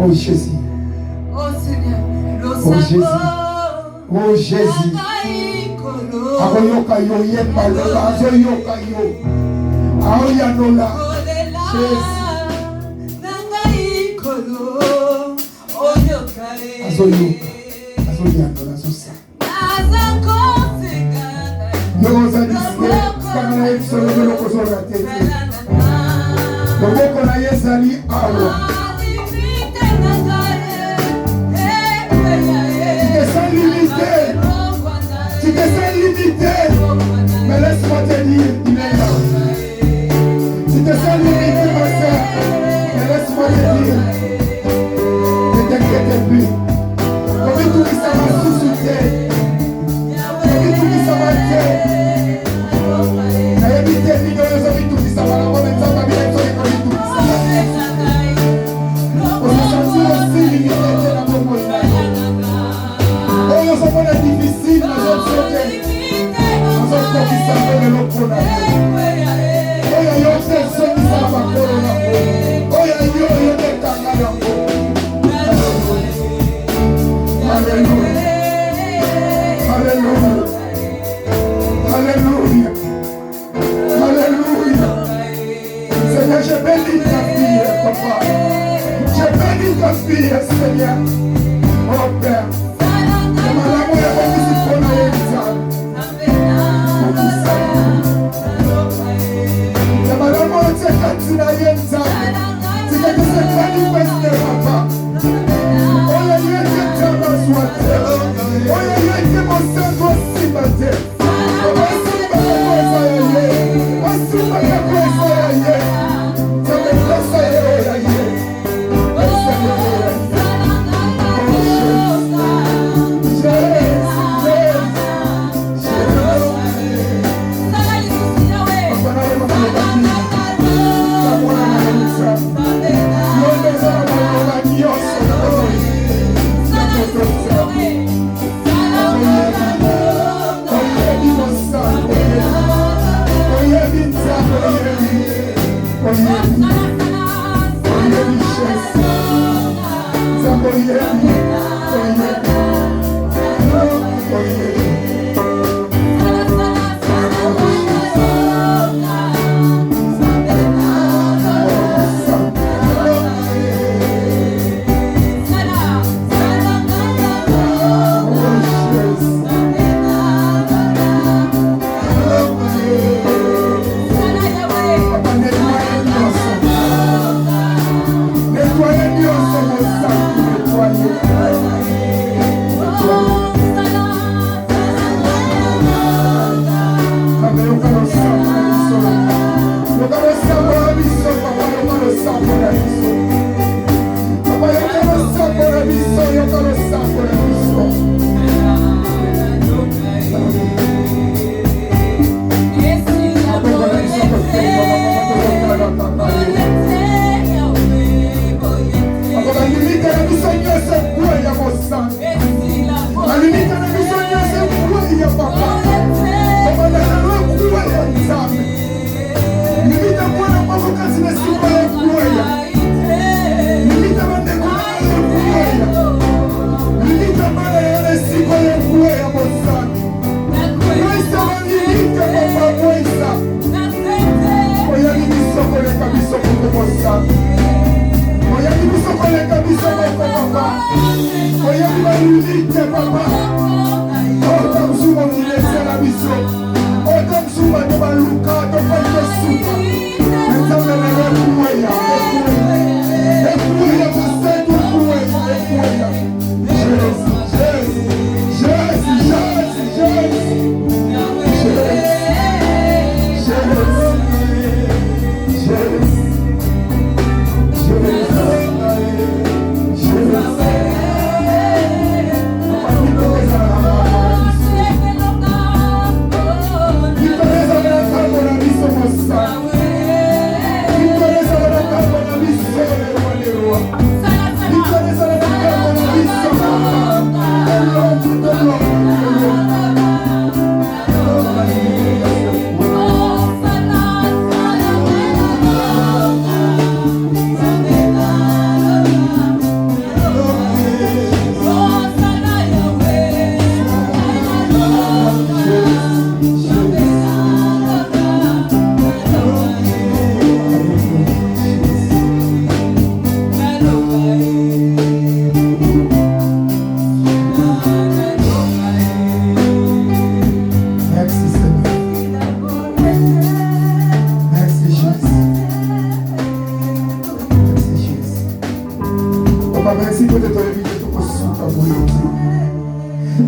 Oh Jésus. Oh Seigneur. Oh Jésus. Oh Jésus. Aoyoka yo yemba lola azoyoka yo. Aoyanola. Jésus. Azoyoka. Azoyanola zosa. Yoza disque. Kamana episode de l'okozora tete. Loboko na yezali awa. Tu te sens limité, mais laisse-moi te dire, il est là. Tu te sens limité, ma soeur, mais laisse-moi te dire, ne t'inquiète plus. Comme tout qui ça va sous-souter, comme tout qui ça va être, n'a évité ni de les tout qui ça va, on est en train de faire tout qui ça va. On se sent aussi limité dans ton monde. Nous sommes difficiles, nous sommes sautés. Nous sommes conquistadors de l'eau pour la vie. Oh, il y a une personne qui s'en va pour la vie. Oh, il y a une ta fille, Seigneur. Oh Père. Malamu ya bonisi pona yenza. Ya malamu ya katina yenza. Tika kese manifeste papa. Oya yeke tama swate. Oya yeke monsango simbate. Wasimba kakweza ya ye. Wasimba kakweza ya ye. Tame kosa ya ye.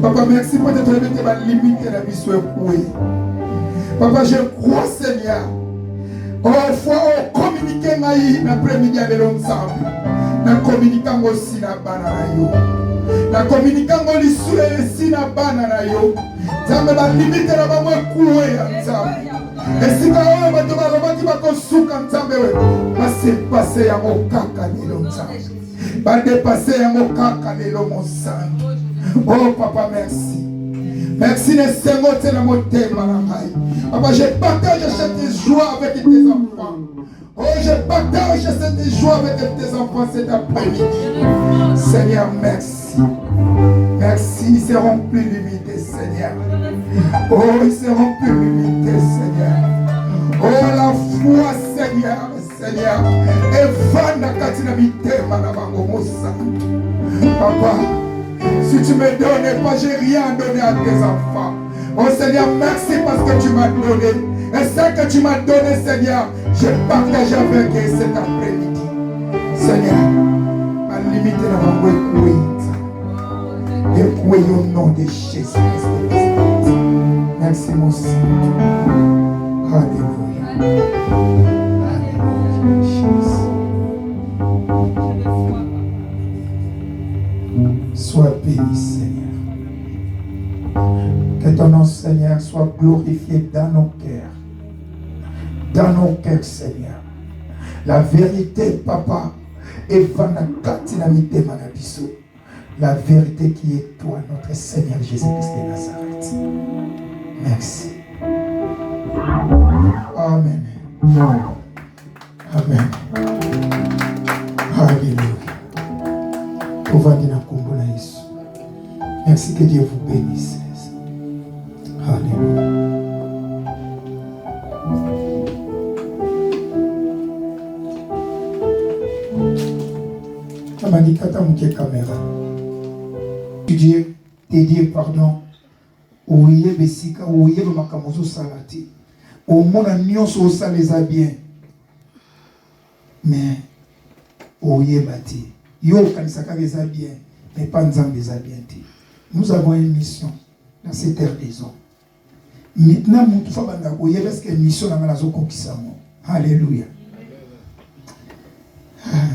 Papa, merci pour te lever ma limite et la vie soit éprouvée. Papa, je crois, Seigneur. Oh, fois, on communique l'après-midi avec l'ensemble. Nous communiquons aussi la banane. Nous communiquons aussi la banane. Nous la limite et la banane ensemble. Et si tu as un peu de konsuka nzambe c'est passé à mon caca lelo nzambe va dépasser à mon caca lelo mon sang. Oh papa, merci. Merci de s'émoter dans mon thème. Papa, je partage cette joie avec tes enfants. Oh, je partage cette joie avec tes enfants cet après-midi. Seigneur, merci. Merci, ils seront plus limités, Seigneur. Oh, ils seront plus limités, Seigneur. Oh, la foi, Seigneur. Seigneur. Et vanda katina mitema na bango mosa. Papa, si tu me donnes pas, j'ai rien donné à tes enfants. Oh Seigneur, merci parce que tu m'as donné. Et ce que tu m'as donné, Seigneur, je partage avec eux cet après-midi. Seigneur, ma limite n'a pas écoué. Écoué au nom de Jésus. Merci mon Seigneur. Alléluia. Alléluia. Jésus. Sois béni, Seigneur. Que ton nom, Seigneur, soit glorifié dans nos cœurs. Dans nos cœurs, Seigneur. La vérité, Papa, est la vérité qui est toi, notre Seigneur Jésus-Christ de Nazareth. Merci. Amen. Amen. Alléluia. Merci, que Dieu vous bénisse. Alléluia. Caméra. Te dire pardon. Ouye besika, ouye makamozo salati. Au monde nyonso ça les a bien. Mais ouye bati. Yo kanisaka les a bien, mais pas nzambe les a bien. Nous avons une mission dans cette terre des hommes. Maintenant, nous devons ouye parce que mission na malazo kokisamo. Alléluia.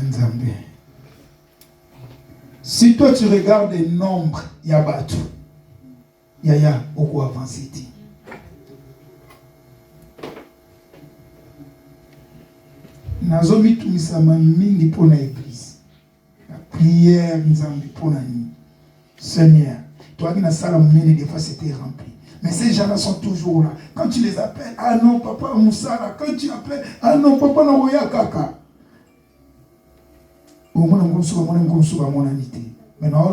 Nzambe. Si toi tu regardes le nombre, il y a battu. Il y a beaucoup avancé. Nazomi tumisama mingi pour l'église. La prière nzambi pour la nuit. Seigneur, toi qui n'as ça la monnaie des fois c'était rempli. Mais ces gens-là sont toujours là. Quand tu les appelles, ah non papa Moussala. Quand tu appelles, ah non papa Naoya Kaka. Maintenant,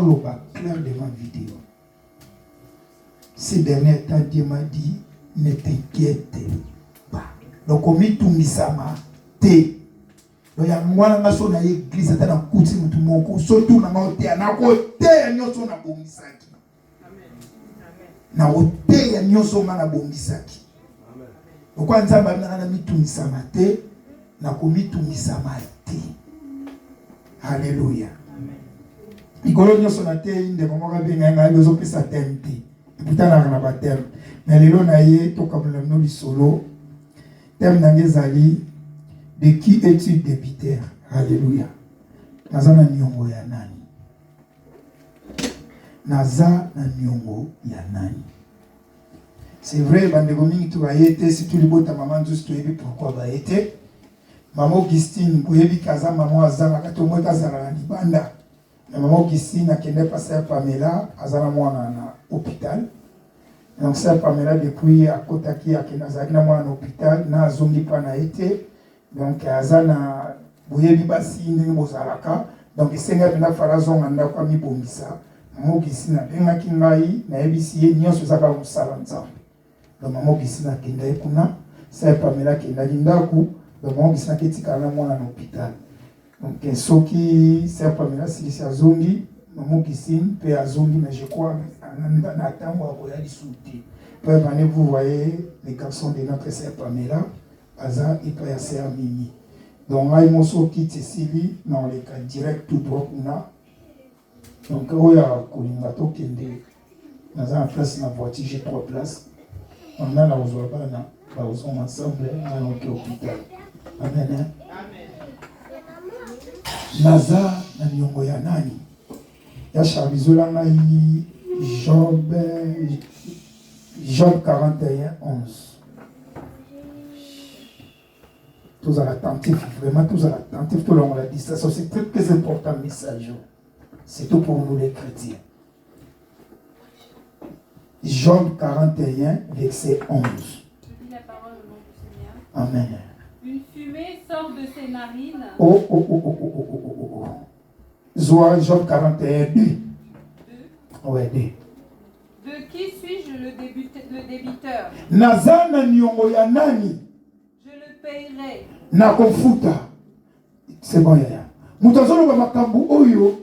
on va clair devant vidéo. Ces derniers temps, Dieu m'a dit, ne t'inquiète pas. Donc, comme il tout mis ça, donc, il y a moi qui suis dans l'église, dans la couture, surtout dans la côté, dans côté, il y a un bomisaki. Dans côté, il y a un bomisaki. Donc, quand on a mis tout mis ça, on a commis tout mis ça. Alléluia. Ikolo nyoso na te inde komoka benga nga bezo pesa tempi. Eputana na batem. Mais lelo na ye to kabula no bisolo. Tem na ngezali de qui es-tu débiteur? Alléluia. Naza na nyongo ya nani? Naza na nyongo ya nani? C'est vrai bandeko mingi tu bayete si tu libota maman juste tu ebi pourquoi bayete. Maman Augustine, Kouyebi Kaza, maman Azana, Katomo Kazana, Libanda. Maman Augustine a kende passé à Pamela, Azana moi à l'hôpital. Donc, ça Pamela, depuis à Kotaki, à Kenazagina, moi à l'hôpital, na Zongi Pana été. Donc, Azana, Kouyebi Bassi, Nibozalaka. Donc, il s'est fait la farazon, on a mis Bomisa. Maman Augustine a bien Kingaï, na Ebisi, Nyon Suzaka Moussalanza. Donc, maman Augustine a kende Kuna, ça Pamela Kenda Lindaku. Donc, on a dit que à l'hôpital. Donc, ceux qui servent pas maintenant, c'est à Zongi, maman qui signe, puis à Zongi, mais je crois, en attendant, on va y sauter. Puis, vous voyez les garçons de notre sœur Pamela, Aza et puis à sœur Mimi. Donc, là, ils sont qui Cécilie, dans les cas direct tout droit qu'on a. Donc, il y a Kolimbato qui est dans la place, dans la voiture, j'ai 3 places. On a la Ozoabana, nous sommes ensemble, à l'hôpital. Amen. Naza na nyongo ya nani? Ya Chabizola ngai Job 41, 11. Tous à l'attentif, vraiment tous à l'attentif, tout le long de la distance. C'est très très important message. C'est tout pour nous les chrétiens. Job 41, verset 11. Je dis la parole au nom du Seigneur. Amen. Une fumée sort de ses narines. Zoa, Job 41, 2. Ouais, 2. De qui suis-je le débiteur? Nazana nyongo ya nani? Je le payerai. Na kofuta. C'est bon, yaya. Mutazolo ba makambu oyo.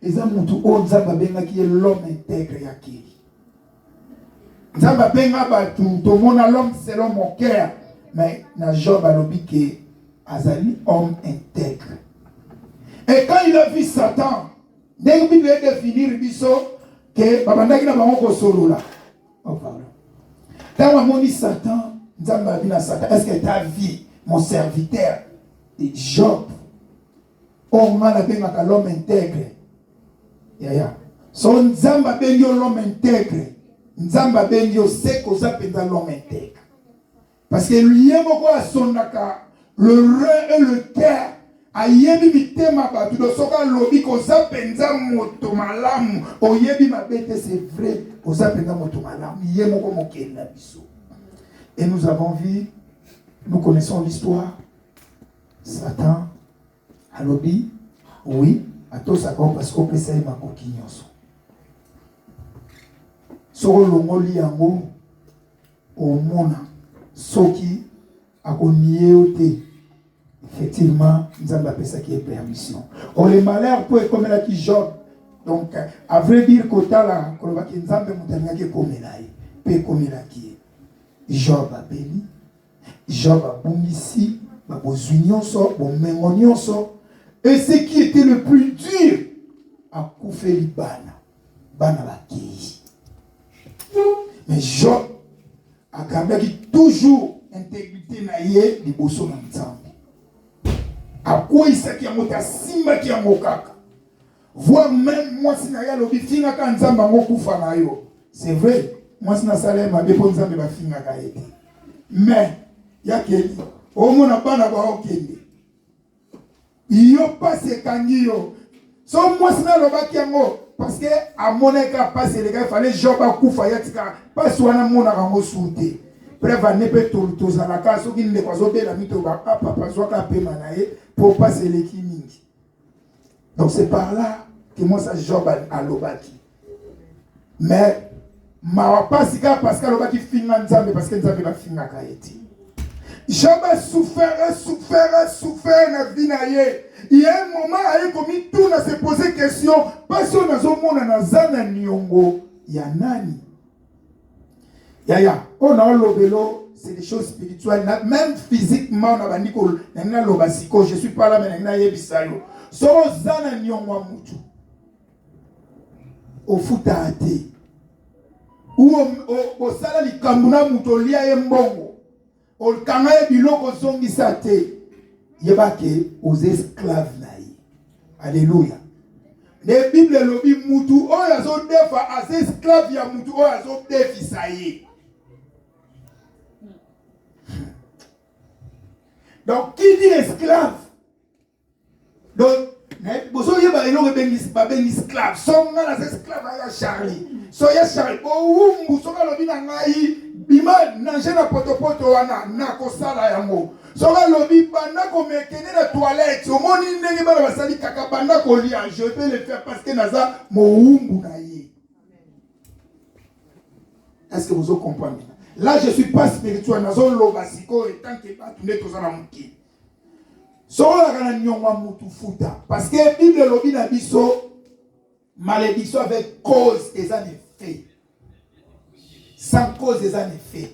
Eza mutu o nzamba benga ki l'homme intègre ya kiri. Nzamba benga batu tomona l'homme selon mon cœur. Mais na Job alobi ke azali homme intègre. Et quand il a vu Satan, dès que Bible définir biso que babandaki na bango ko solo là. Oh pardon. Quand on dit Satan, nzamba bina Satan, est-ce que tu as vu mon serviteur Job? On m'a benga l'homme intègre. Yaya. Son nzamba benyo l'homme intègre. Nzamba benyo c'est qu'on s'appelle l'homme intègre. Parce que lui moko asondaka le rein et le cœur ayebi mitema batu do soka lobi ko zapenza moto malamu oyebi mabete c'est vrai ko zapenza moto malamu ye moko mokenda biso. Et nous avons vu, nous connaissons l'histoire. Satan alobi oui atosaka parce qu'on peut savoir makoki nyonso. Soko longoli yango omona soki akonie ote. Effectivement, nous avons appelé ça qui est permission. Or, les malheurs peuvent comme là qui Job. Donc, à vrai dire, quand là, quand on qui nous avons qui comme là, peut comme là qui Job a béni, Job a bon ici, a bon union so, bon mémonion so. Et ce qui était le plus dur, a coupé les bana la qui. Mais Job a gardé toujours intégrité naïe du bosso dans le temps. À quoi il s'est qui a monté à Simba qui a mokaka. Voir même moi si n'a lobi finga ka nzamba ngokufa na yo. C'est vrai. Moi si na salaire ma bepo nzamba ba finga ka ete. Mais ya keli o mona bana ba okende. Yo passe kangi yo. So moi si na loba ki ngo parce que à moneka passe les gars il fallait Job akufa yatika passe wana mona rango soute. Preva ne peut tout à la case qui ne pas obéir la mytho papa soit capé manaé pour passer les kimingi. Donc c'est par là que moi ça Job à l'obaki. Mais ma pas si parce que l'obaki finga nzambe parce que nzambe va finga kaeti. Job a souffert na vie na ye. Il y a un moment à commis tout na se poser question parce qu'on a zomona na zana nyongo ya nani. Yaya, on a l'obélo, c'est des choses spirituelles, même physiquement, on a dit que je suis pas là, mais on a yebisayo. So zana nyongwa mutu. Au futate. Ou au sala li kambuna mutu liya yembongo. Au kanga biloko zongi sate. Yebake aux esclaves naï. Alléluia. Les Bibles lobi mutu o yazo defa as esclaves ya mutu o yazo defi saye. Donc, qui dit esclave? Donc, vous avez un esclave. Son gars, les esclaves, il y a Charlie. So, il y a Charlie. Oh, vous avez un bima, nangé na potopoto wana, na kosala yango. So, il y a lobi, banda ko mekene na toilette. Au moins, il n'y a pas de basali kaka, banda ko lia. Je vais le faire parce que naza, mo umbu na ye. Est-ce que vous comprenez? Là, je ne suis pas spirituel. Parce que la Bible lobi na biso malédiction avec cause des en effet. Sans cause des en effet.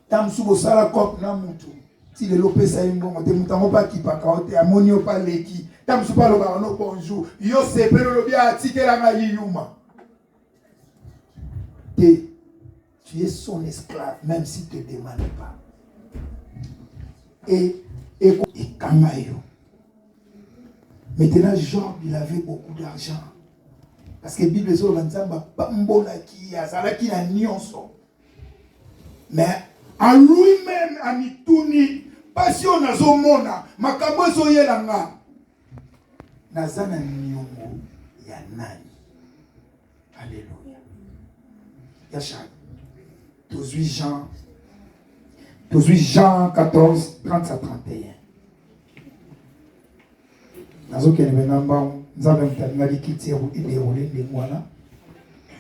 Tam subo sala kop na mutu. Si le lopé sa imbongo te mutango pa ki pa kaote amonio pa leki. Tam suba lo ba no bonjour. Yo se pero lobi a tikela nga yuma. Tu es son esclave, même s'il ne te demande pas. Et Kamayo. Maintenant, Job, il avait beaucoup d'argent. Parce que la Bible dit que mais en lui-même, en Itouni, passion na zomona, makambo zoyelanga. Nazana nyongo ya nani. Alléluia. Yachak. 18 Jean 14, 30 à 31.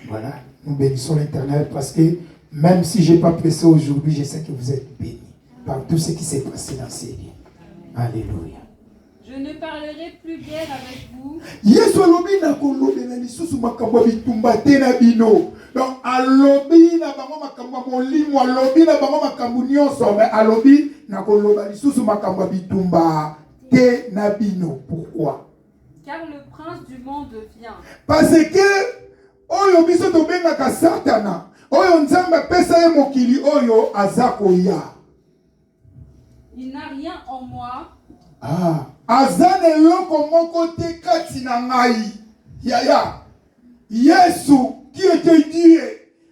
Voilà, nous bénissons l'Internet parce que Même si je n'ai pas pressé aujourd'hui, je sais que vous êtes bénis par tout ce qui s'est passé dans ces lieux. Alléluia. Je ne parlerai plus guère avec vous. Yesu alobi na kolobe na lisusu makambo bitumba te na bino. Donc alobi na bango makambo molimo, alobi na bango makambo nyonso, mais alobi na koloba lisusu makambo bitumba te na bino. Pourquoi? Car le prince du monde vient. Parce que oyo biso tobengaka Satana, oyo Nzambe apesa ye mokili oyo aza koya. Il n'a rien en moi. Aza na eloko moko te kati na ngai. Yaya. Yesu qui était Dieu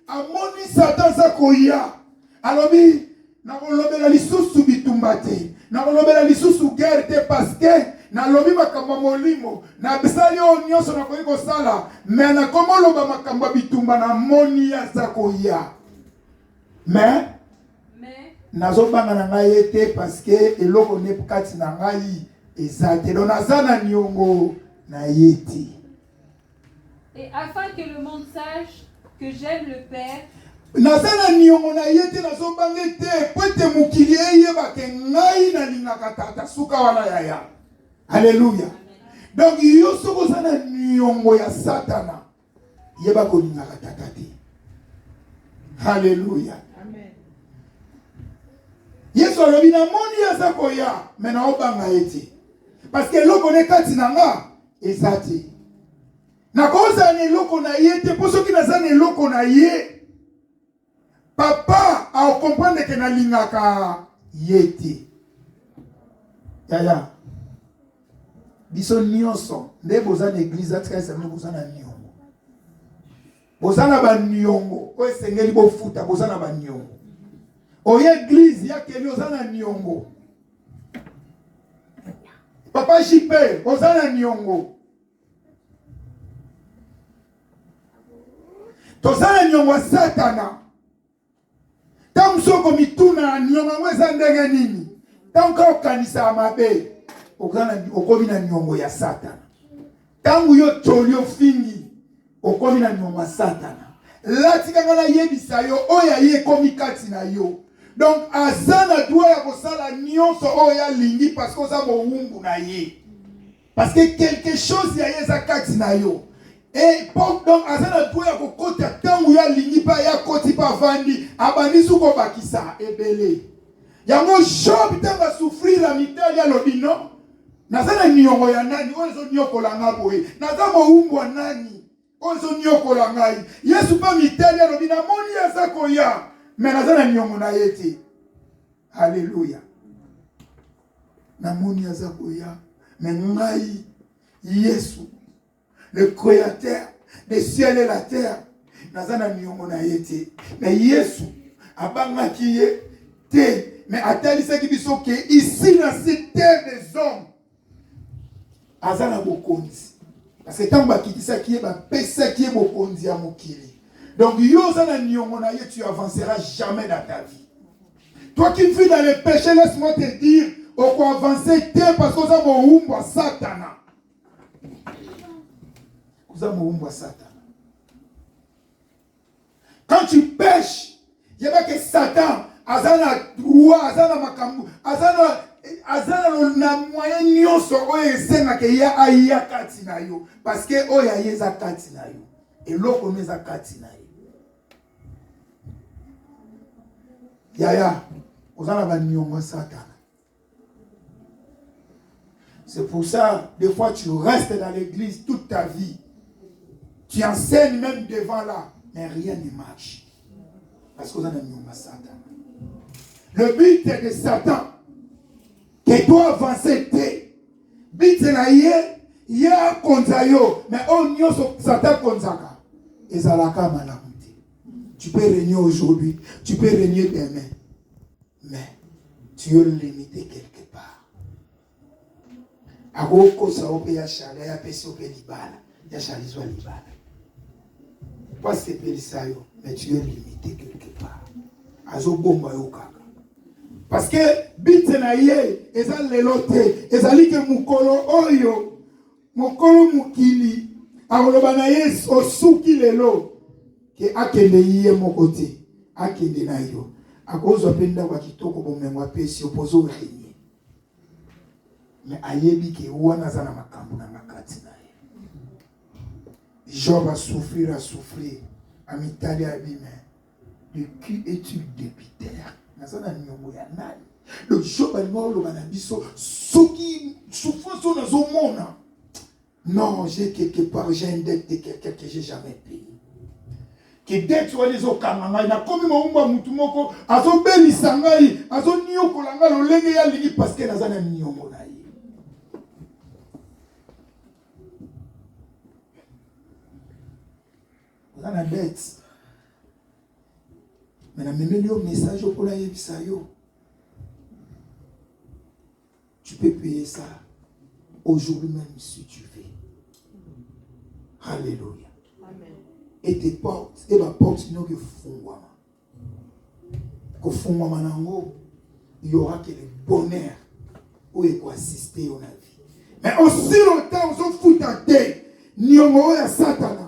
amoni Satan za koya. Alobi na kolobela lisusu bitumba te. Na kolobela lisusu guerre te parce que na lobi makambo molimo na bisali o nyonso na koyi kosala mais na komo loba makambo bitumba na moni ya za koya. Mais nazobanga na ngai ete parce que eloko ne kati na ngai ezate donc naza na niongo na yeti. Et afin que le monde sache que j'aime le Père, naza na niongo na yeti nazobanga ete po ete mokili eyeba ke ngai nalingaka tata suka wana yaya. Alléluia. Donc yo soko za na niongo ya Satana yeba kolingaka tata te. Alléluia. Yesu alobi na moni aza koya mais na obanga ete parce que eloko ne kati na nga eza te na koza na eloko na ye te po soki naza na eloko na ye papa akomprendre ke nalingaka ye te. Yaya biso nyonso nde boza na église atikali samedi boza na niongo, boza na baniongo oyo esengeli bofuta, boza na baniongo oye église ya keli oza na niongo. Papa Jipe oza na niongo, toza na niongo ya Satana. Tangu soko mituna na niongo yango eza ndenge nini, tangu okanisa mabe okomi na niongo ya Satana. Tangu yo tolio fingi okomi na niongo ya Satana. Lati kanga na yebisa yo oya ye komi kati na yo. Donc azana doit ya kosala nyonso oya lingi parce que oza mowumbu na ye. Parce que quelque chose ya yeza kati na yo. Et donc azana doit ya kokota tangu ya lingi pa ya koti pa vandi abandi suko bakisa ebele. Yango Job tanga souffrir la mitali ya lobino. Nazana niongo ya nani ozo nyokola nga boye. Naza mowumbu wa nani ozo nyokola ngai. Yesu pa mitali ya lobina moni ya zako ya. Mais nazana niongo na yeti. Alléluia. Namoni azako ya. Mais ngai Yesu, le créateur des cieux et la terre, nazana niongo na yeti. Mais Yesu abanga ki ye te. Mais atalisa ki biso ke ici dans cette terre des hommes azana bokonzi. Parce que tant bakitisa ki ba pesa ki bokonzi ya mokili. Donc, tu avanceras jamais dans ta vie. Toi qui vis dans le péché, laisse-moi te dire, on peut avancer parce que vous avez un Satana. Vous avez un Satana. Quand tu pêches, il y a que Satan, azana droit, azana makambu, azana na moyen nyonso oyo esenga ke ya aya kati na yo parce que oya yeza kati na yo. Et l'autre meza kati na yo. Yaya, ozana ba nyongo Satan. C'est pour ça, des fois tu restes dans l'église toute ta vie. Tu enseignes même devant là, mais rien ne marche. Parce que ozana nyongo Satan. Le but de Satan, que toi avancer te. But na ye, ya konzayo, mais on nyoso Satan konzaka. Ezalaka malamu. Tu peux régner aujourd'hui, tu peux régner demain, mais tu es limité quelque part. Agoko saope ya chala ya pesi ope libala, ya chalizwa libala. Pas c'est pelisayo, mais tu es limité quelque part. Azo bomba yo kaka. Parce que bite na ye, ezal lelote, ezali ke mukolo oyo, mukolo mukili, agoloba na ye osuki lelo. Que akende yie mokote akende na yo akozwa penda kwa kitoko bomengwa pesi opozo renye mais ayebi ke wana za na makambo na makati na ye. Job a souffrir amitali abime de qui es-tu débiteur nazana nyongo ya nani. Le Job alinga oloba na biso soki souffrance na zomona non j'ai quelque part j'ai une dette de quelqu'un que j'ai jamais payé que dette wali zo kanganga na komi maumba mutu moko azo belisa ngai azo nyokola nga lolenge ya lingi parce que nazana nyongo na ye. La dette. Mais la même message pour la Yebisayo. Tu peux payer ça aujourd'hui même si tu veux. Alléluia. Amen. Et tes portes, et ma porte, il y aura que le bonheur où il faut assister à la vie. Mais aussi longtemps, on s'en fout ta tête. Ni on a Satan.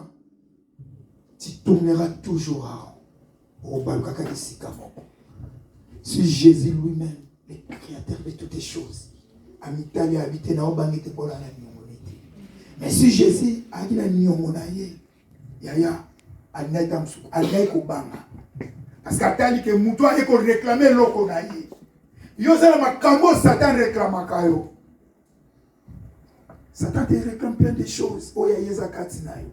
Tu tourneras toujours à rond. Si Jésus lui-même, le créateur de toutes les choses, a mis ta vie à habiter dans le pour la nyongonité. Mais si Jésus a dit la nyongonaye, yaya, alnaï kobanga. Parce qu'atali que moutoua est qu'on réclamait l'okonaye. Yo zala makambo Satan réclame kayo. Satan te réclame plein de choses. Oya yeza katinayo.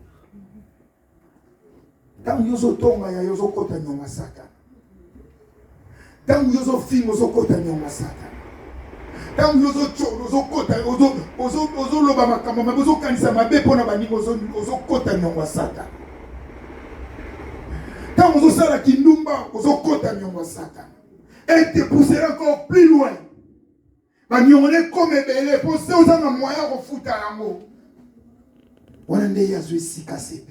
Tangu yozo tonga ya yozo kota nyonga Satan. Tangu yozo film yozo kota nyonga Satan. Tangu yozo choro yozo kota yozo loba makambo yozo kanisa mabe pona baningo yozo kota nyonga Satan. Tangu yozo sala kindumba yozo kota nyonga Satan. Elle te poussera encore plus loin. Banyongone comme belé pour ceux qui ont moyen de foutre à l'amour. On a déjà joué si cassé.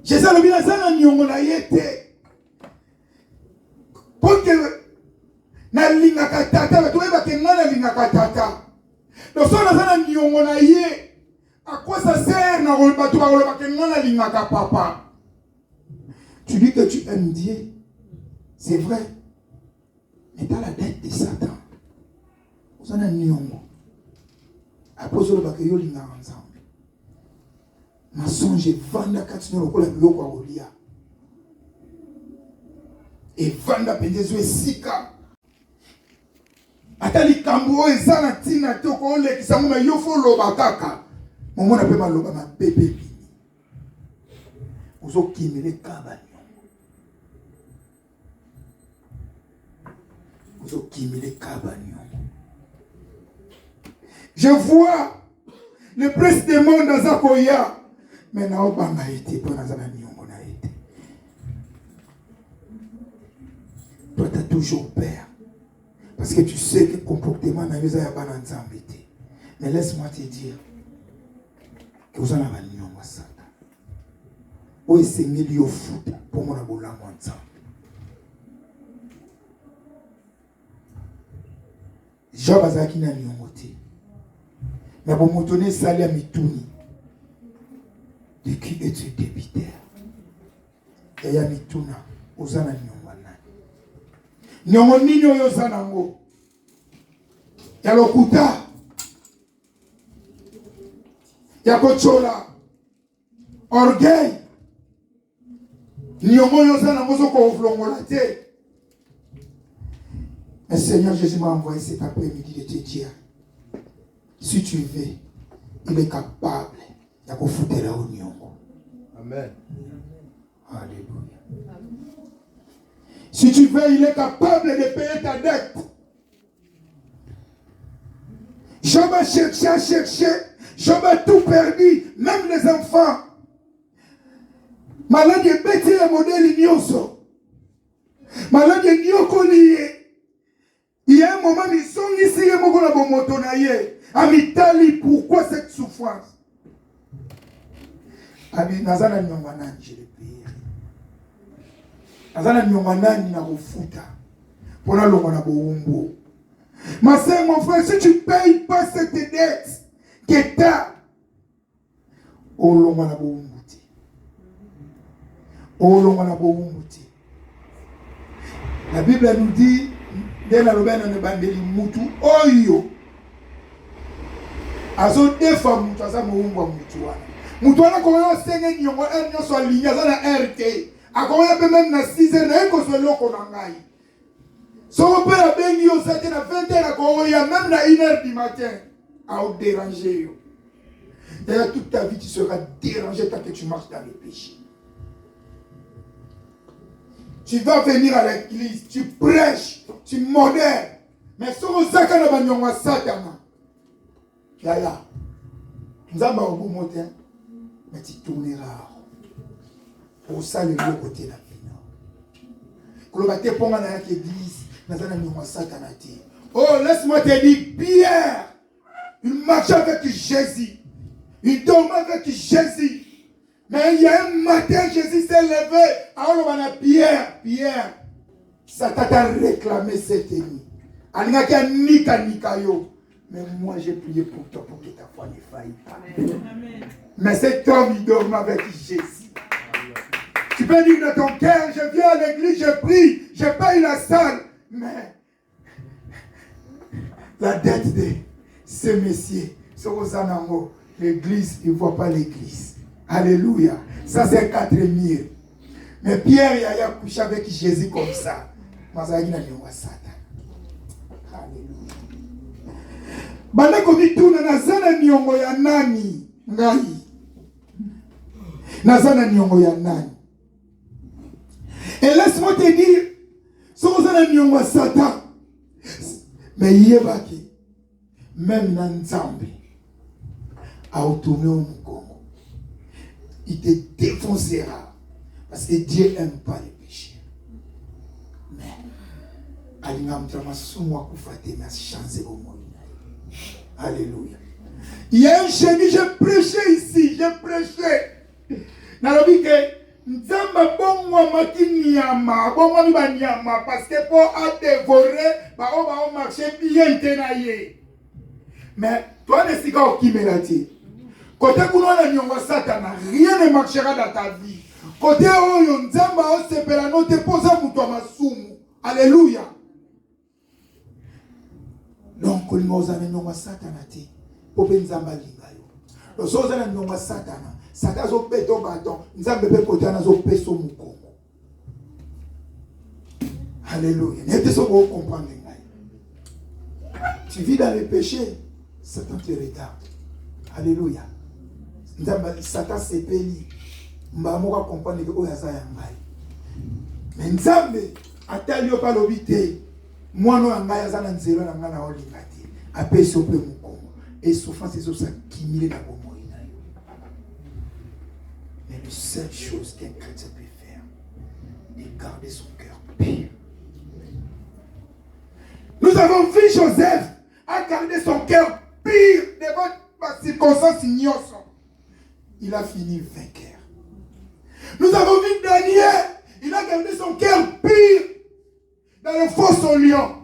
Jésus a dit que ça nyongo na yete. Pour que na linga katata, tu eba que na linga katata. Donc ça na nyongo na ye. À quoi ça sert na rolba tu rolba que na linga ka papa. Tu dis que tu aimes Dieu. C'est vrai. Mais tu as la dette de Satan. Vous en avez nyongo. Après ça rolba que yo linga ensemble. Ma songe vanda katino lokola biloko ya kolia. Et vanda pendezo esika. Ata likambo eza na tina te ko lekisa ngoma yo fo loba kaka. Momo na pe maloba ma bebe bini. Ozo kimele kabani. Ozo kimele kabani. Je vois le prince des mondes dans Zakoya. Mais na obanga été pour nazana nyongo na été. Toi tu as toujours peur. Parce que tu sais que le comportement na yoza ya bana nzambité. Mais laisse-moi te dire que vous en avez nyongo Satan. O esengeli yo futa pour mona bolango nzambe. Job azaki na nyongo te. Mais bon motone sali ya mituni. De qui es-tu débiteur? Et ya mituna ozana nyongo nani? Nyongo nini oyo ozana ngo? Ya lokuta. Ya kochola. Orgueil. Nyongo oyo ozana ngo zoko oflongola te. Le Seigneur Jésus m'a envoyé cet après-midi de te dire, si tu veux, il est capable. Amen. Alléluia. Si tu veux, il est capable de payer ta dette. Job a cherché. Job a tout perdu, même les enfants. Malade est bêté à modèle ignoso. Malade est nyokolié. Il y a un moment, ils sont ici, ils sont là pour motonayer. Amitali, pourquoi cette souffrance? Abi nazana nyonganani je le paye. Nazana nyonganani na refuta. Pour la longa na boumbo. Ma soeur, mon frère, si tu ne payes pas cette dette que tu as, oh longa na boumbo. La Bible nous dit, dès la Robin on est bandeli mutu oyo. Azo defa mutu aza muungwa mutu wana. Mutu wana kwa senge nyongo nyoso alinga za na RT. Akoya pe même na 6h na eko so loko na ngai. So pe la bengi yo sate na 20h akoya même na 1h du matin. À vous déranger. D'ailleurs, toute ta vie, tu seras dérangé tant que tu marches dans le péché. Tu vas venir à l'église, tu prêches, tu modères. Mais si on sait que nous avons Satan, là, nous avons un bon moteur, mais tu tourneras. Pour ça, le côté de la vie. Quand on va te prendre dans l'église, nous avons Satan. Oh, laisse-moi te dire, Pierre, il marchait avec Jésus. Il dormait avec Jésus. Mais il y a un matin, Jésus s'est levé. Alors on a Pierre, Satan t'a réclamé cette nuit. Mais moi j'ai prié pour toi pour que ta foi ne faille pas. Amen. Mais cet homme, il dormait avec Jésus. Tu peux dire de ton cœur, je viens à l'église, je prie, je paye la salle. Mais la dette de ce messieurs, l'église, il ne voit pas l'église. Alléluia. Ça, c'est 4 murs. Mais Pierre, il a couché avec Jésus comme ça. Alléluia. Banda komi tuna nazana niongo ya nani ngai. Nazana niongo ya nani. Et laisse-moi te dire, si vous avez niongo ya Satan, mais yebaki, même dans Nzambe, à retourner au Congo, il te défoncera. Parce que Dieu n'aime pas les péchés. Mais, alléluia. Il y a un génie, j'ai prêché ici, j'ai prêché. Nalobi que Nzamba bongwa makiniama, bongwa mibaniama, parce que pour a dévoré, on marché bien tenaillé. Mais toi, ne sais pas qui me l'a dit. Côté Kounoana Nyongo Satana, rien ne marchera dans ta vie. Côté Oyo, Nzamba Osepelano te pose à Moutoua Masumu. Alléluia. Donc, quand nous avons Nyongo Satana, pour que Nzamba Lingayo. Le Sozana Nyongo Satana, Satana zo peto baton, Nzamba pe côté na zo peso Mukongo. Alléluia. Ne te so pas comprendre. Tu vis dans le péché, Satan te regarde. Alléluia. Satan s'est payé. Mbamoka comprendre que oyaza yangai. Mais Nzambe atalio pa lobité. Moi no yangai azana nzelo na ngana olingati. Ape sope mukongo. Et souffrance est ça qui mille na bomo inayo. Mais la seule chose qu'un chrétien peut faire, c'est garder son cœur pur. Nous avons vu Joseph a gardé son cœur pur devant les circonstances ignobles. Il a fini vainqueur. Nous avons vu Daniel, il a gardé son cœur pur dans le fosse au lion.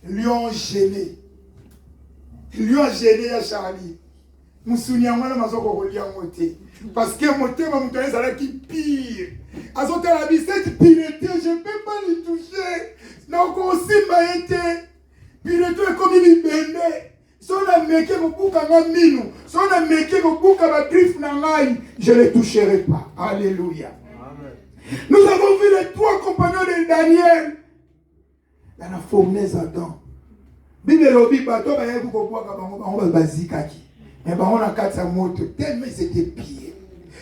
Lion gêné. Lion gêné à Charlie. Moussounia-moi, parce que mon thème m'a montré qui pire. À son temps, la vie, cette pireté, je ne peux pas lui toucher. Donc, aussi, m'a été. Pireté est comme il bendé. Si on a méqué au bout à minu, si on a méqué au bout à griffe nangai, je ne les toucherai pas. Alléluia. Amen. Nous avons vu les 3 compagnons de Daniel dans la fournaise Adam. Bible lobi bato ba yebu ko kwa ba bazika ki. Mais on a 4 moto tellement ils étaient pires.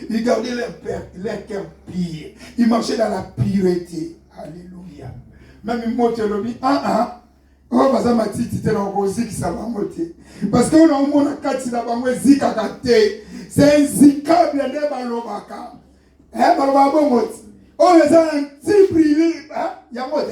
Ils gardaient leur cœur pire. Ils marchaient dans la pureté. Alléluia. Même moto lobi oh baza matiti te na koziki sa bangote. Parce que on a mona 4 na bango zika kate. C'est inzikable de balobaka. Baloba bongote. Oh les un petit privé, ya moto.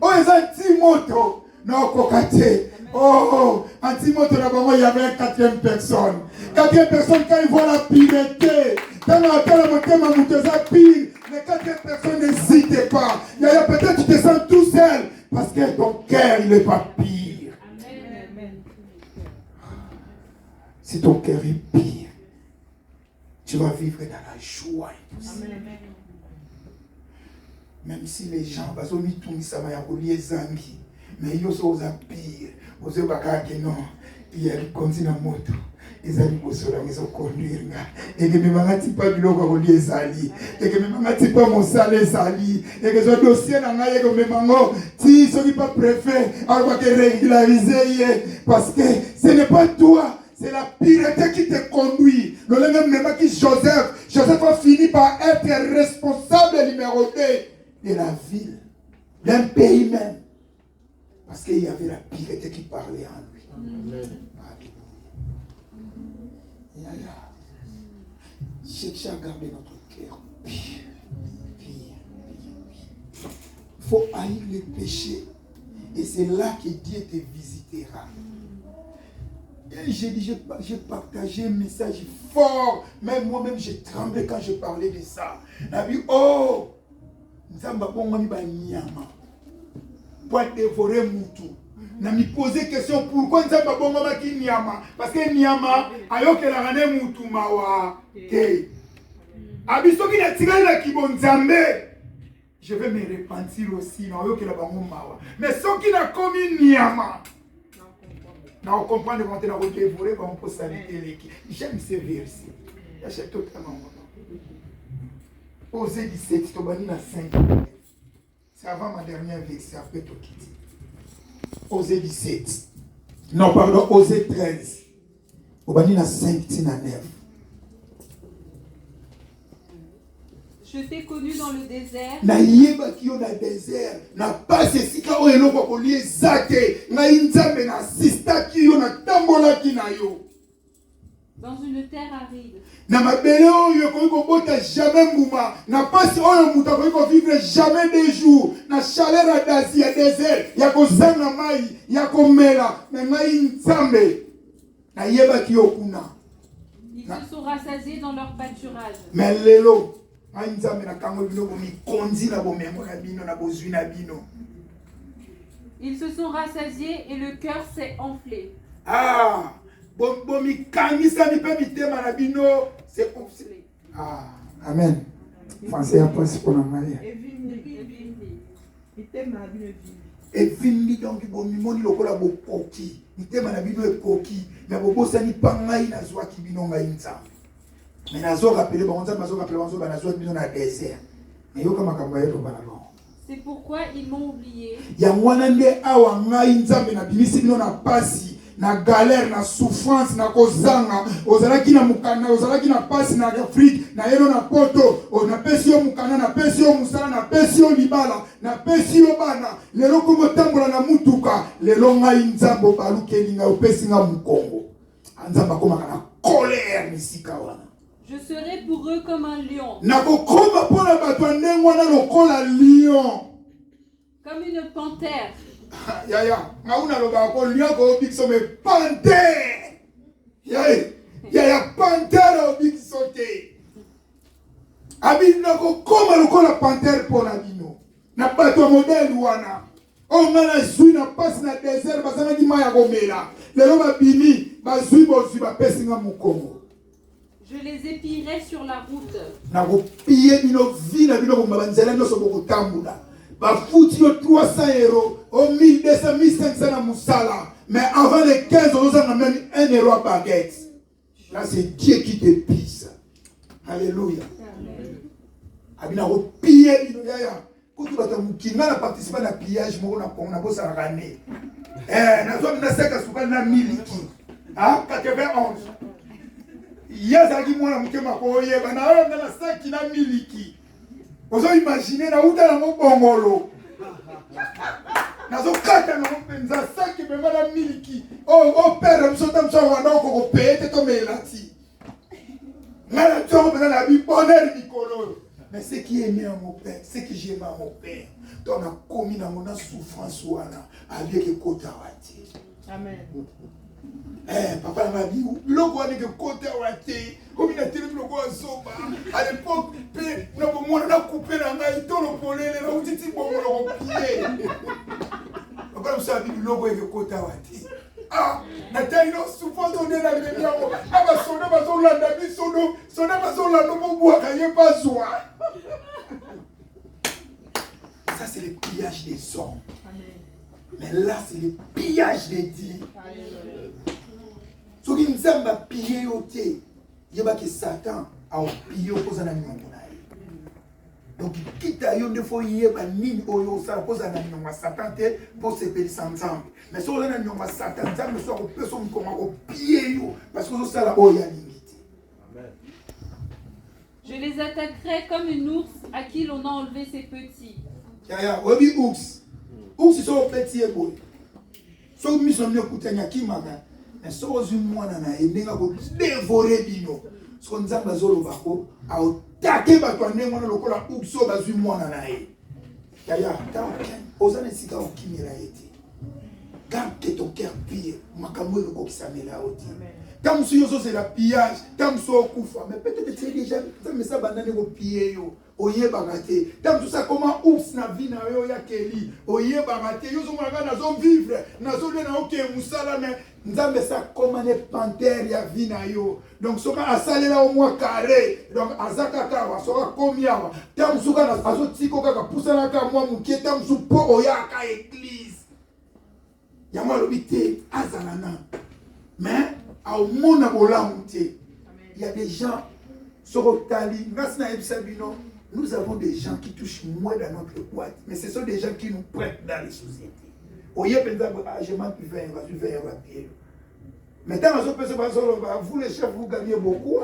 Oh les un petit moto. Non, kokate. Oh, anti-moto là-bas, il y avait une 4e personne. 4e personne, quand ils voient la pureté, quand on appelle la montée, ma montée, pire, les 4e personnes n'hésitent pas. Il y a peut-être tu te sens tout seul, parce que ton cœur, il n'est pas pire. Amen. Si ton cœur est pire, tu vas vivre dans la joie. Amen. Même si les gens, parce qu'ils tout ça va y avoir les amis, mais ils sont aux pires, aux bakake non, il continue à moto. Ils allaient ils ont conduire. Et que mes mamans pas du logo les alliés. Et que mes mamans pas mon salaire sali. Et que ce dossier n'a pas que mes mamans, si ce n'est pas préfet, alors que régulariser. Parce que ce n'est pas toi. C'est la pureté qui te conduit. Le même qui Joseph. Joseph a fini par être responsable numéro 2 de la ville, d'un pays même. Parce qu'il y avait la pureté qui parlait en lui. Amen. Cherchez à garder notre cœur pire. Il faut haïr les péchés. Et c'est là que Dieu te visitera. Et j'ai partagé un message fort. Même moi-même, j'ai tremblé quand je parlais de ça. J'ai dit, oh, nous avons pas nyama pour dévorer Moutou. Je me posé question pourquoi nous avons pas nyama. Parce que nyama, ayo que la rane Moutou mawa. Abiso qui n'a tiré la kibonzambe. Je vais me repentir aussi. Ayo que la bango mawa. Mais ceux qui n'a commis nyama. On comprend de monter dans le dévoré, on peut s'arrêter l'équipe. J'aime ces versets. J'achète totalement. Osée 17, tu as 5. C'est avant ma dernière verset, après tu quittes. Osée 17. Non, pardon, Osée 13. Tu as 5, tu as 9. Je t'ai connu dans le désert. Na yeba ki yo na désert. Na pas esika o eloko ko lié zake. Na inzambe na sista ki yo na tambola ki na yo. Dans une terre aride. Na mabele oyo ko bota jamais mbuma. Na pasi oyo muta ko vivre jamais des jours. Na chaleur d'Asie ya désert. Ya ko zanga mai, ya ko mela. Na ngai nzambe. Na yeba ki yo kuna. Ils se sont rassasiés dans leur pâturage. Mais lelo ils se sont rassasiés et le cœur s'est enflé. Ah, c'est enflé. Ah, amen. Français après c'est pour la mariée. Et vimbi donc bomimoni lokola bokoki. Mitema na bino ekoki. Na bobosani pangai na zwa kibino ngai nzambe. Mais nazo rappelé désert. Mais yo kama kamba yeto bana bon. C'est pourquoi ils m'ont oublié. Ya mwana nde awa ngai nzambe na bimisi bino na pasi, na galère, na souffrance, na kozanga, ozalaki na mukana, ozalaki na pasi na Afrique, na yelo na poto, na pesi yo mukana, na pesi yo musala, na pesi yo libala, na pesi yo bana, lelo komo tambola na mutuka, lelo ngai nzambe balukeli nga opesi nga mukongo. Nzamba koma na colère misika wana. Je serai pour eux comme un lion. Comme une panthère. Je les épierai sur la route. Bafuti 300 euros, au 1200, 1500 na musala. Mais avant les 15 euros, on a même 1 euro à baguette. Là, c'est Dieu qui te pisse. Alléluia. Abina ko piller bino yaya. Kutu bata mukinga na participer na pillage mo na bossa na rané. Na zo na seka suka na miliki. Ah 91. Yazaki mwana mukema ko yeba na yo na seki na miliki. Vous imaginez na uta na mobongolo. Nazo kata na mpenza saki bema na miliki. Oh père msota mswa na ko pete to melati. Ngala toko bena na bi bonheur mikolo. Mais ce qui est bien mon père, ce que j'aime à mon père. Ton a commis dans mon souffrance wana avec que kota wati. Amen. Papa m'a dit, l'eau est que côté ouaté, comme il a tiré le bois soba. À l'époque, on a coupé la main, il tourne au polé, il a dit, bon, on l'a pied. Papa m'a dit, l'eau est que côté ouaté. Ah, Nathalie, non, souvent donné la lumière. Ah, bah, son nom, son landami, son nom, mon bois, il n'y a pas joie. Ça, c'est le pillage des hommes. Mais là, c'est le pillage des dieux. Ce qui nous a pillé au thé, il y a que Satan a pillé au cause de la nuit. Donc, quitte à yon de fois il y a ni au ça cause de la nuit Satan pour se payer ensemble. Mais si on a nuit Satan, ça me soit au personne comment au piller parce que ça là il y a limite. Je les attaquerai comme une ours à qui l'on a enlevé ses petits. Oui, ours. Ours, ils sont petits et beaux. Sauf que nous sommes venus écouter qui m'a dit. Mais si vous avez dévoré Bino, ce qu'on a besoin de faire, c'est attaquer le ours. Garde que ton cœur pire. Tant que c'est la pillage, tant que c'est au coup, mais peut-être que tu es déjà, mais ça va donner au pied. Oye baraté. Tant tout ça comment ours na vie na yo ya keli. Oye baraté. Yo zo manga na zo vivre. Na zo le na oke musala na nzambe ça comment ne panthère ya vie na yo. Donc soka asale na au moins carré. Donc azaka kawa soka komia. Tant suka na azo tiko kaka pusana ka moi mukie tant supo oya ka église. Ya moi lobité azalana. Mais au mona bolamute. Il y a des gens sorotali ngasna ebisabino. Nous avons des gens qui touchent moins dans notre boîte, mais ce sont des gens qui nous prêtent dans les sociétés. Oye penza je m'en pu faire papier. Maintenant vous les chefs vous gagnez beaucoup.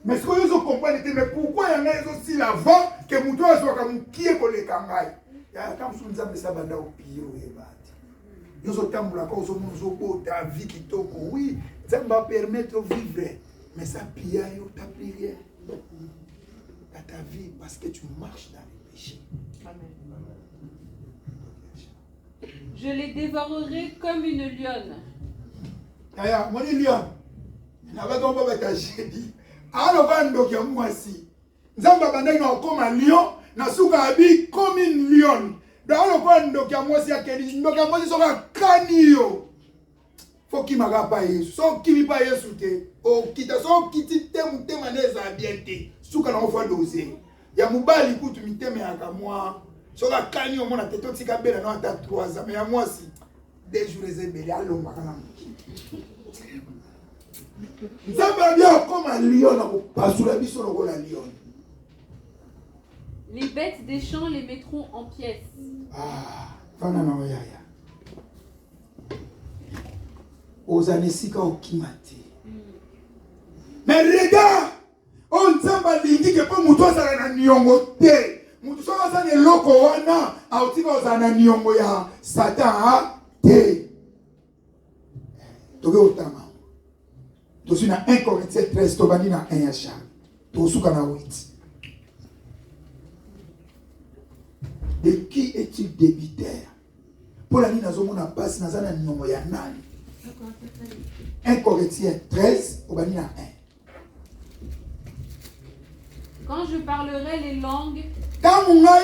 Mais ce que vous comprenez, mais pourquoi il y en a aussi là-bas que Moutou soit comme qui est pour les kangai. Il y a comme si nous avons ça banda au pire ou ebati. Nous sommes là quand nous avons ta vie qui toko oui, ça va permettre de vivre, mais ça pille ta prière. Dans ta vie parce que tu marches dans les péchés. Amen. Je les dévorerai comme une lionne. Aya, mon lion. Na ba tomba ba tajedi. Alors va ndoki moi si. Nzamba bandai na comme un lion, na suka abi comme une lionne. Dans le coin ndoki moi si akeli, ndoki moi si soka kanio. Faut qu'il m'a pas Yesu. So qui mi pas Yesu te. O kita so kiti te maneza bien te. Suka na ofa doser. Ya mubali kutu miteme ya kamwa. Soka kani o mona teto tika bela na ata 3 ans mais ya moi si 2 jours ezebeli alonga kana. Nzamba bien comme un lion na pasula biso loko la lion. Les bêtes des champs les mettront en pièces. Ah, fana na oyaya. Ozanesika okimate. Mais regarde, on nzamba lingi ke po mutu azala na niongo te. Mutu so azana eloko wana, autika ozala na niongo ya Satan te. Toke otama. Tosi na 1 Corinthiens 13, tobandi na 1 ya Charles. Tosuka na 8. De qui est-il débiteur? Pour la nuit, nous avons passé dans un niongo ya nani. 1 Corinthiens 13, au Banina 1. Quand je parlerai les langues, quand on a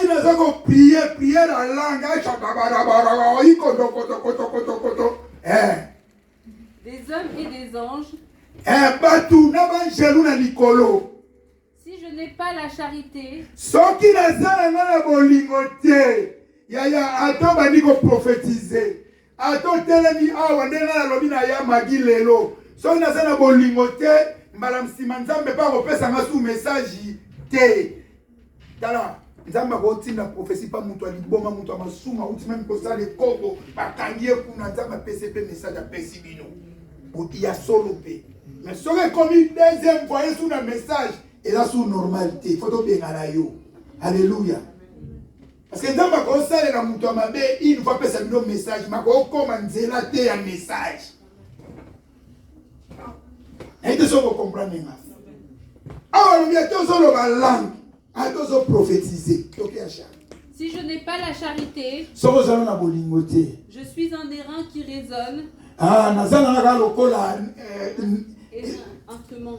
prier la langue, des hommes et des anges, si je n'ai pas la charité, ato telemi awa ndenga lobi na ya magi lelo so na sana bolingo te mbala msima nzambe pa kopesa nga su message te tala nzambe ko tinda prophétie pa mutu aliboma mutu amasuma uti même ko sale koko bakangie kuna nzambe PCP message a pesi bino oti ya solo pe mais so que comme deuxième fois sur un message et là sous normalité faut to bien ala yo alléluia. Parce que dans ma conseil, la mouton mabe, il ne va pas se donner un message. Ma commencer là, t'es un message. Et de ce que vous comprenez. Ah, on vient tous sur la langue. Ah, tous sur prophétiser. Si je n'ai pas la charité, je suis un airain qui résonne. Ah,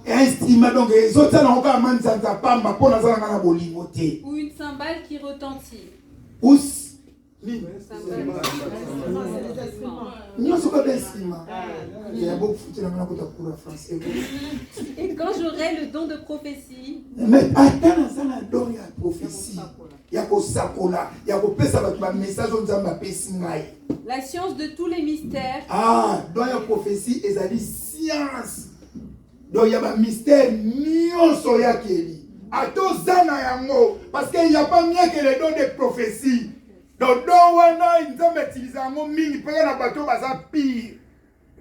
instrument donc les autres n'ont pas manzanza pamba pour la zana na bolingoté. Ou une cymbale qui retentit. Ous. Et quand j'aurai le don de prophétie, mais attends, ça la don ya prophétie. la science de tous les mystères, Ah, dans la prophétie, ils ont dit science. Donc il y a un mystère, nyonso ya keli. Atozana yango, parce qu'il n'y a pas mieux que les dons de prophétie. Donc, dans wana, ils ont utilisé un mot mini, parce que na bateau, ça pire.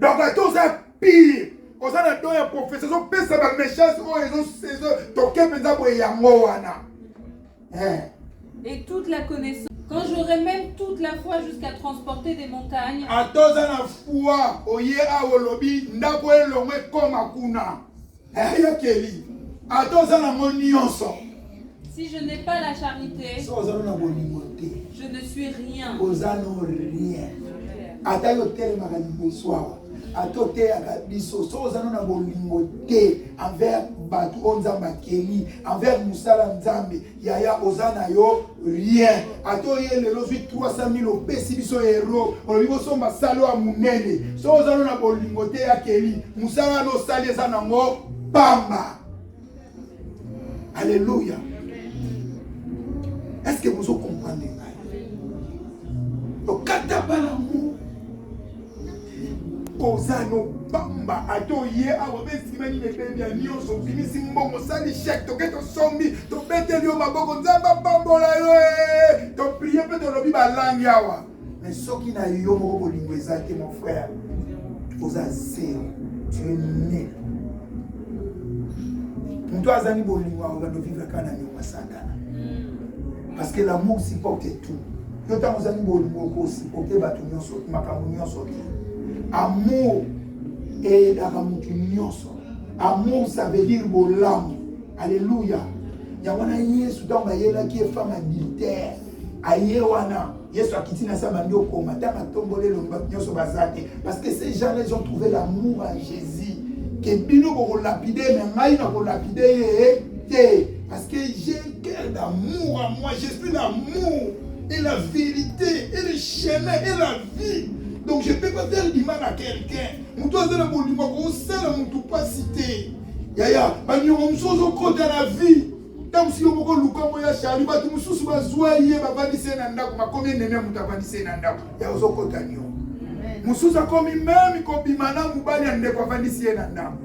Donc, bateau, ça pire. Quand ça, dans la prophétie, ils ont fait ça, la méchance, ils ont toqué, mais ça, pour yango wana. et toute la connaissance. Quand j'aurai même toute la foi jusqu'à transporter des montagnes, Atozana foi, oye awolobi, ndako elongwe koma kuna. Ya keli. Atozana mo nyonso. si je n'ai pas la charité, je ne suis rien. Rien. Ata yo telemaka liboso awa. Ato te biso so ozana na bolingo te envers bato onzamba keli, envers musala nzambe yaya ozana yo rien. Ato ye lelo zwi 300,000 opesi biso hero olobi boso masalo ya munene so ozana na bolingo te ya keli musala no sali eza nango pamba. Alléluia. Est-ce que vous comprenez? Donc, quand tu as l'amour, Kozano Bamba, Ato Ye, Awabe Simani, les bébés, Nyon, son fini, Simon, Sali, Chek, Toke, ton sombi, ton bételio, ma bogo, Zamba, Bambola, ton prier, peut te lobby, ma langue, Yawa. Mais ce qui n'a eu au linguisate, mon frère, Oza zéro, tu es né. Pour toi, Zani Bolingwa, on va vivre à Canani, on va s'entendre. Parce que l'amour supporte tout. Amour et amour, ça veut dire bolam. Alléluia. Yawana Yesu dans Bayela qui est femme adultère. Ayewana. Yesu a quitté sa mandio koma. Tama tombolé le nyonso bazate. Parce que ces gens-là, ils ont trouvé l'amour en Jésus. Que bino ko lapider, mais maïna ko lapider. Parce que j'ai un cœur d'amour en moi. Je suis l'amour et la vérité et le chemin et la vie. Donc je ne peux pas faire du mal à quelqu'un. Je dois dire que je ne peux pas citer. Yaya, je ne peux la vie. Tant si on veut luka moya shali ba tu mususu ba zoye ba vandise na ndako makomi nene muta vandise na ndako ya ozokota nyo mususu akomi même ko bimana mubali ande kwa vandise na ndako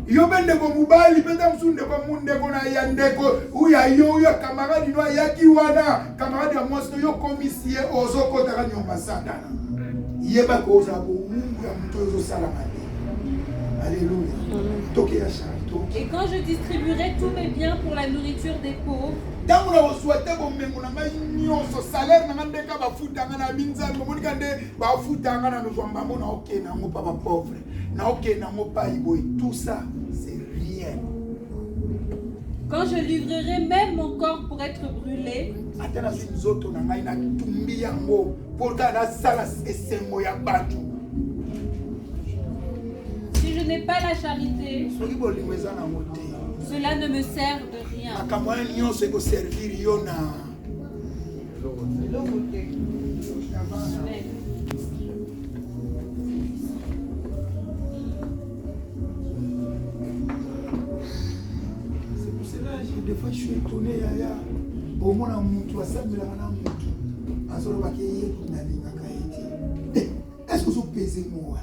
yo bende ko mubali peta musunde ko munde ko na ya ndeko uya yo camarade no yaki wana camarade ya mosto yo komisie ozokota ka nyomba sadana yeba ko za bo mungu ya mtozo salama. Alléluia. Et quand je distribuerai tous mes biens pour la nourriture des pauvres, tout ça, c'est rien. Quand je livrerai même mon corps pour être brûlé, si je n'ai pas la charité, cela ne me sert de rien. Amen. C'est pour cela que des fois je suis étonné, Yaya. Au moins, est-ce que vous pesez moi?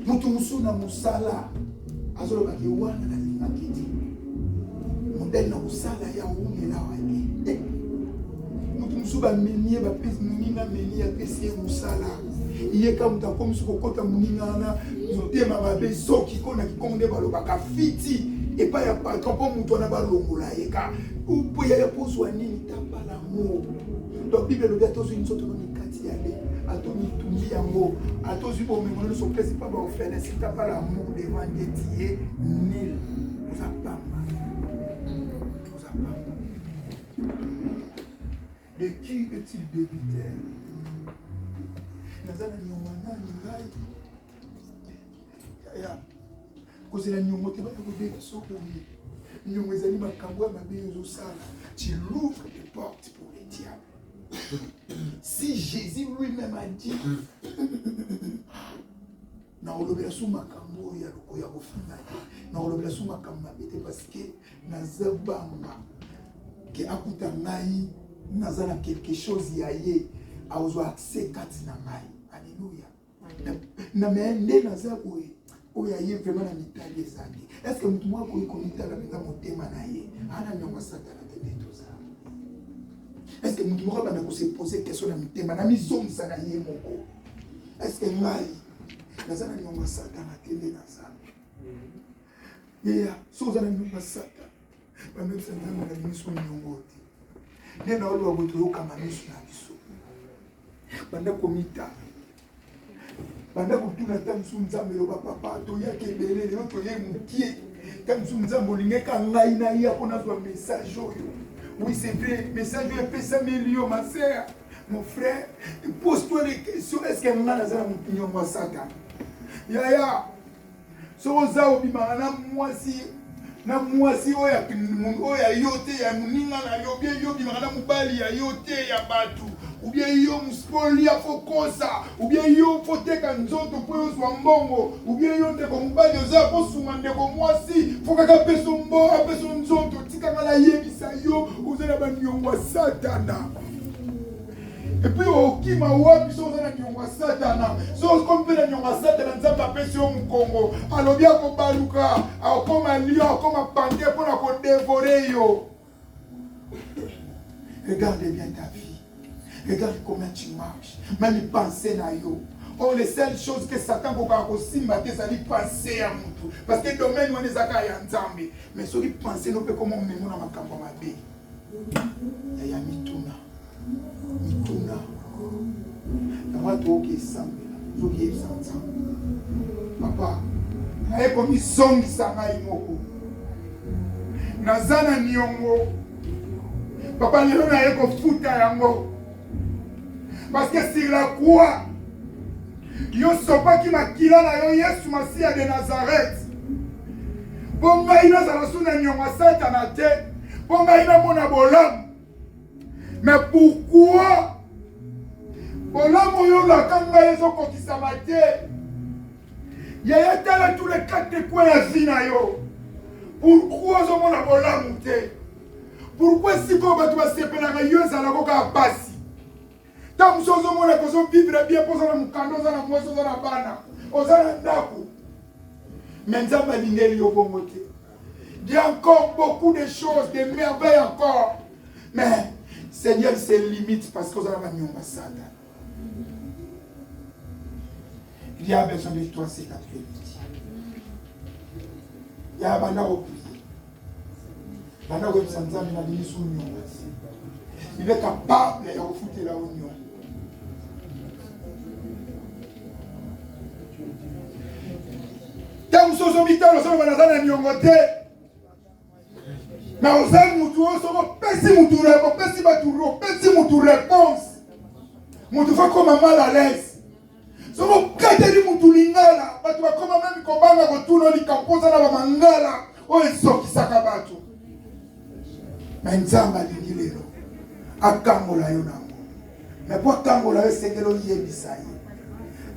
Mutu na musala azolo baki wana na makiti model na musala ya umela wani mutu musuba meniye ba pesi munina meniye pesi musala iye ka muta komi suko kota munina na motema mabe soki kona kikonde baloba ka fiti et pas ya patron po mutu na balongola yeka upo ya pozwa nini tapa l'amour. Donc Bible le gâteau une sorte de kati yale atomi tumbi yango atozi bo memono so pesi pa ba ofele si t'as pas l'amour devant Dieu tu es nul. Vous a pas. De qui est-il débiteur? Nazana nyomana ngai ya kozela nyomo te ba ko de soko ni nyomo ezali makambo ya mabe ezo sala tu l'ouvres les portes pour les diables. Si Jésus lui-même a dit, naolobela sous makambo ya lokoya kofanda naolobela sous makambo parce que nazabanga ke akuta ngai nazala quelque chose ya ye aozwa accès kati na ngai. Alléluia. Na mende nazaboye oya ye vraiment na mitali ezali. Est-ce que mutu mwako iko mitala benga motema na ye ana nyonga satana tete toza. Est-ce que mutu mwako bana ko se poser question na mitema na mizomisa na ye moko. Est-ce que ngai nazana nyonga satana tende na sana. Yeah, so zana nyonga satana. Bana tsana na miso nyongo te. Nena olo wabuto yoka mamiso na biso. Banda komita. Banda kutuna tamsu nzambe lo papa to yake belele lo to ye mukie. Tamsu nzambe lingeka ngai na ya pona zo message oyo. Oui, c'est vrai, message est fait 100 millions ma sœur. Mon frère, pose-toi les questions. Est-ce que nous avons un opinion moi Satan? Yaya. So za obima na mwasi oya yote ya muninga na yo bien yo bima na mubali ya yote ya batu. Ou bien yo muspoli ya fokosa, ou bien yo foteka nzoto po yo zwa mbongo, ou bien yo ndeko mubali oza po sunga ndeko mwasi, fokaka peso mbo, peso nzoto, tika ngala yebisa yo, ozela ba nyongwa Satana. Et puis okima wapi so ozela nyongwa Satana. So kompela nyongwa Satana nzamba peso yo mukongo, alobi akobaluka, akoma lion, akoma pante pona ko dévorer yo. Regarde bien ta vie. Regarde comment tu marches. Même les pensées na yo. Oh, les seules choses que Satan va aussi mater, c'est les pensées à mon. Parce que le domaine où on est à Yanzambi. Mais sur les pensées, nous peut comment on met mon amakambo mabe. Il y a mituna. Mituna. La moi toi qui est sambe. Toi qui est sambe. Papa, na eko mi songi sanga imoko. Nazana niongo. Papa lelo na eko futa yango. Parce que sur la croix, yo sopa qui m'a kila na yo Yesu Masia de Nazareth. Bonga ina za suna nyonga Satana te. Bonga ina mona bolam. Mais pourquoi bolam yo la kanga yeso ko kisamate? Ya tala tous les 4 coins ya vie na yo. Pourquoi zo mona bolam te? Pourquoi si ko ba tu va sepela yo za la ko ka pasi? Tant que nous avons vivre bien pour nous kando za na mweso za na bana ozana ndako menza balingeli yo bongote. Il y a encore beaucoup de choses, de merveilles encore, mais Seigneur c'est limite parce que nous avons mis en Satan. Il y a besoin de toi cet après-midi. Il y a bana opri bana ko sanza na bisu nyonga. Il est capable de refouler la union. Tant que nous mitalo so banazana nyongote. Mais ozan mutu so pesi mutu reko, pesi baturo, pesi mutu réponse. Mutu fa comme mal à l'aise. So kateli mutu lingala, batu ba comme même kobanga ko tuno li kampoza na ba mangala, o esoki saka batu. Mais nzamba lingilero. Akangola yo nango. Mais pour kangola yo sekelo yebisa ye.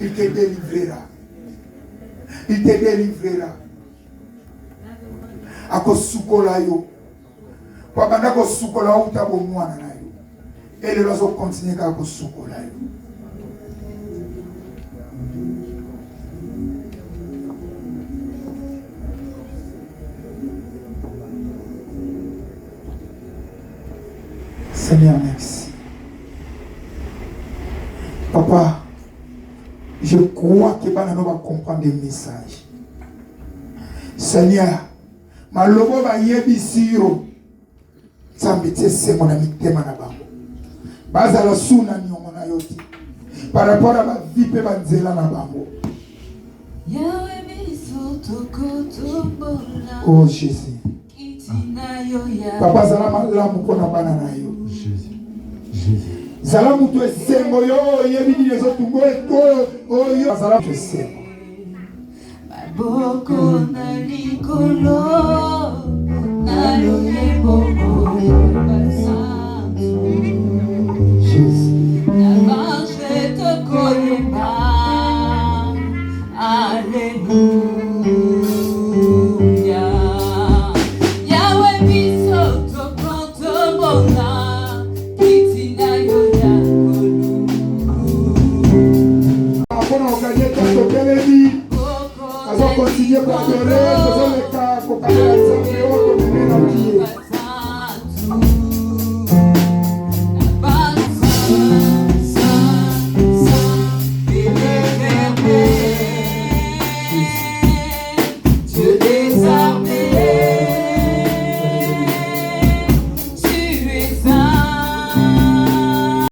Il te délivrera. Il te délivrera. Ako sukola yo. Kwa banda ko sukola uta bo mwana na yo. Et le lozo continue ka ko sukola yo. Seigneur, merci. Papa, je crois que Banano va comprendre le message. Seigneur, ma lobo va yebisiro. Sambete c'est mon ami Temanaba. Bazala suna nyomona yoti. Par rapport à ma vie pe banzela na bango. Oh Jésus. Papa zala malamu pona bana na yo. Zala mutu esengo yo yebini les autres ngo eto yo zala mutu esengo. Boko na likolo na loyebo basanzu. koyeba Alléluia Yahweh biso tokotomona kitina yo ya kolu Apona okanye kato keledi. Azo continue pour adorer, faisons les cas, pour